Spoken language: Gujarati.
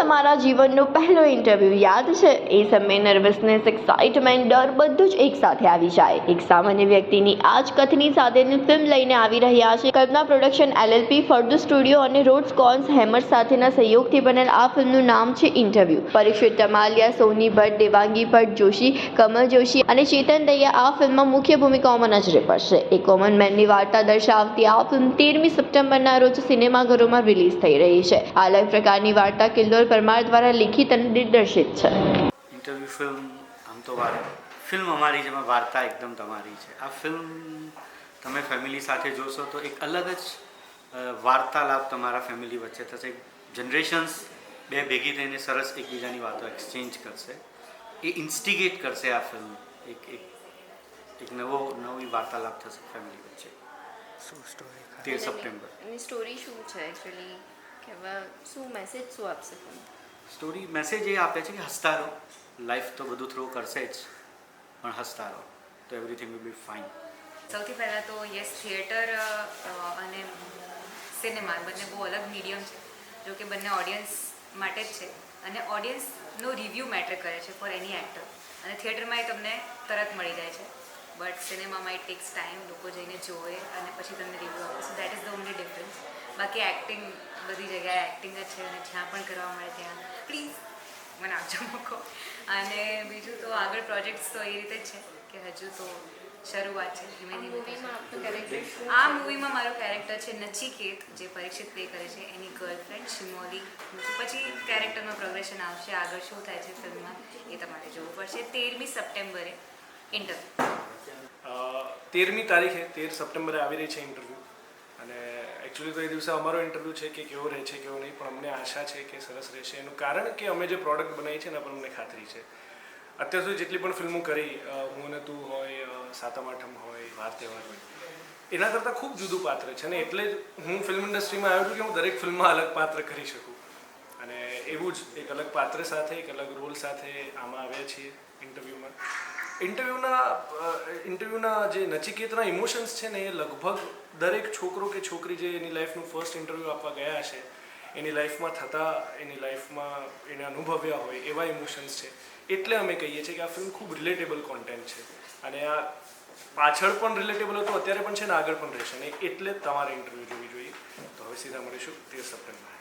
તમારા જીવનનો પહેલો ઇન્ટરવ્યૂ યાદ છે? એ સમયે નર્વસનેસ, એક્સાઇટમેન્ટ, ડર બધું જ એકસાથે આવી જાય. એક સામાન્ય વ્યક્તિની આ જ કથની સાથેની ફિલ્મ લઈને આવી રહ્યા છે કલ્પના પ્રોડક્શન LLP, ફળદુ સ્ટુડિયો અને રોડ્સ કોન્સ હેમર્સ સાથેના સહયોગથી બનેલ આ ફિલ્મનું નામ છે ઇન્ટરવ્યૂ. પરીક્ષિત ટમાલિયા, સોની ભટ્ટ, દેવાંગી ભટ્ટ જોશી, કમલ જોશી અને ચેતન દૈયા આ ફિલ્મમાં મુખ્ય ભૂમિકાઓમાં નજરે પડશે. એક કોમન મેનની વાર્તા દર્શાવતી આ ફિલ્મ 13મી સપ્ટેમ્બરના રોજ સિનેમાઘરોમાં રિલીઝ થઈ રહી છે. આ લાઈવ પ્રકારની વાર્તા કિલ્લોલ પરમાર દ્વારા લિખિત અને દિગ્દર્શિત છે. ઇન્ટરવ્યૂ ફિલ્મ આમ તો ફિલ્મ અમારી જેમાં વાર્તા એકદમ તમારી છે. આ ફિલ્મ તમે ફેમિલી સાથે જોશો તો એક અલગ જ વાર્તાલાપ તમારા ફેમિલી વચ્ચે થશે. જનરેશન્સ બે ભેગી થઈને સરસ એકબીજાની વાતો એક્સચેન્જ કરશે. એ ઇન્સ્ટિગેટ કરશે આ ફિલ્મ. એક નવી વાર્તાલાપ થશે ફેમિલી વચ્ચે. શું સ્ટોરી 13 સપ્ટેમ્બર. એની સ્ટોરી શું છે એકચ્યુઅલી, કે હવે શું મેસેજ શું આપશે ફિલ્મ? સ્ટોરી મેસેજ એ આપે છે કે હસતા રહો. લાઈફ તો બધું થ્રો કરશે જ, પણ હસતા રહો તો એવરીથિંગ વિલ બી ફાઇન. સૌથી પહેલાં તો યસ, થિયેટર અને સિનેમા બંને બહુ અલગ મીડિયમ છે. જો કે બંને ઓડિયન્સ માટે જ છે અને ઓડિયન્સનો રિવ્યૂ મેટર કરે છે ફોર એની એક્ટર. અને થિયેટરમાં એ તમને તરત મળી જાય છે, બટ સિનેમામાં ઇટ ટેક્સ ટાઈમ. લોકો જઈને જોવે અને પછી તમને રિવ્યૂ આપે. So that is the only difference. બાકી એક્ટિંગ બધી જગ્યાએ એક્ટિંગ જ છે અને જ્યાં પણ કરવા મળે ત્યાં પ્લીઝ મને આપજો મોકો. અને બીજું તો આગળ પ્રોજેક્ટ્સ તો એ રીતે જ છે કે હજુ તો શરૂઆત છે. ધીમે ધીમે આ મૂવીમાં મારું કેરેક્ટર છે નચિકેત, જે પરીક્ષિત પ્લે કરે છે એની ગર્લફ્રેન્ડ શિમોલી. પછી કેરેક્ટરમાં પ્રોગ્રેશન આવશે. આગળ શું થાય છે ફિલ્મમાં એ તમારે જોવું પડશે. 13મી સપ્ટેમ્બરે ઇન્ટરવ્યૂ. 13મી તારીખે 13 સપ્ટેમ્બરે આવી રહી છે ઇન્ટરવ્યૂ. અને એકચ્યુઅલી તો એ દિવસે અમારો ઇન્ટરવ્યૂ છે કે કેવો રહે છે કેવો નહીં, પણ અમને આશા છે કે સરસ રહેશે. એનું કારણ કે અમે જે પ્રોડક્ટ બનાવી છે એના પર અમને ખાતરી છે. અત્યાર સુધી જેટલી પણ ફિલ્મો કરી, હું અને તું હોય, સાતમ આઠમ હોય, વાર તહેવાર હોય, એના કરતાં ખૂબ જુદું પાત્ર છે. અને એટલે જ હું ફિલ્મ ઇન્ડસ્ટ્રીમાં આવ્યો છું કે હું દરેક ફિલ્મમાં અલગ પાત્ર કરી શકું. અને એવું જ એક અલગ પાત્ર સાથે, એક અલગ રોલ સાથે આમાં આવ્યા છીએ ઇન્ટરવ્યૂમાં. ઇન્ટરવ્યૂના જે નચિકેતના ઇમોશન્સ છે ને, એ લગભગ દરેક છોકરો કે છોકરી જે એની લાઈફનું ફર્સ્ટ ઇન્ટરવ્યૂ આપવા ગયા હશે, એની લાઈફમાં થતા, એની લાઈફમાં એને અનુભવ્યા હોય એવા ઇમોશન્સ છે. એટલે અમે કહીએ છીએ કે આ ફિલ્મ ખૂબ રિલેટેબલ કોન્ટેન્ટ છે. અને આ પાછળ પણ રિલેટેબલ હતું, અત્યારે પણ છે ને આગળ પણ રહેશે. ને એટલે જ તમારે ઇન્ટરવ્યૂ જોવી જોઈએ. તો હવે સીધા મળીશું 13 સપ્ટેમ્બર.